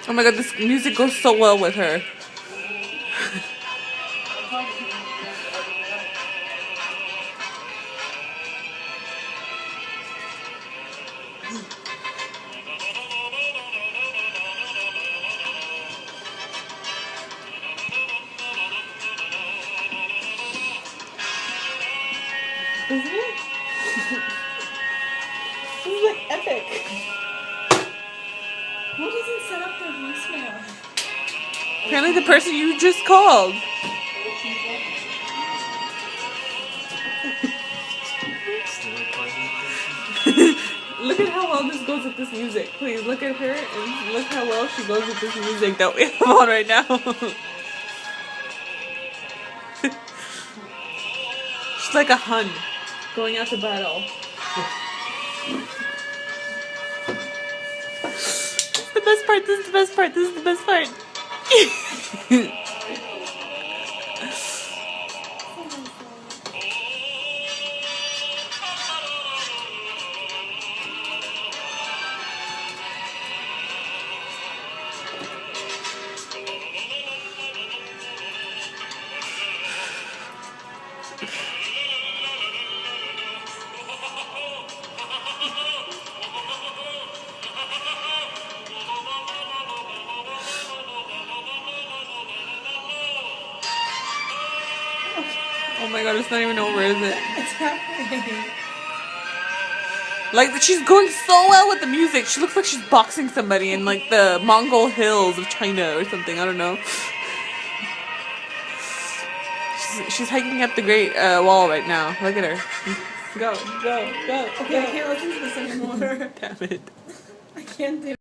Oh my god, this music goes so well with her. Isn't it? This is like epic. Who doesn't set up their voicemail? Apparently the person you just called. Look at how well this goes with this music. Please look at her and look how well she goes with this music that we have on right now. She's like a Hun going out to battle. This is the best part. This is the best part. This is the best part. Oh my god, it's not even over, is it? It's happening. Like, she's going so well with the music. She looks like she's boxing somebody in, like, the Mongol hills of China or something. I don't know. She's hiking up the Great Wall right now. Look at her. Go, go, go. Okay, I can't listen to this anymore. Damn it. I can't do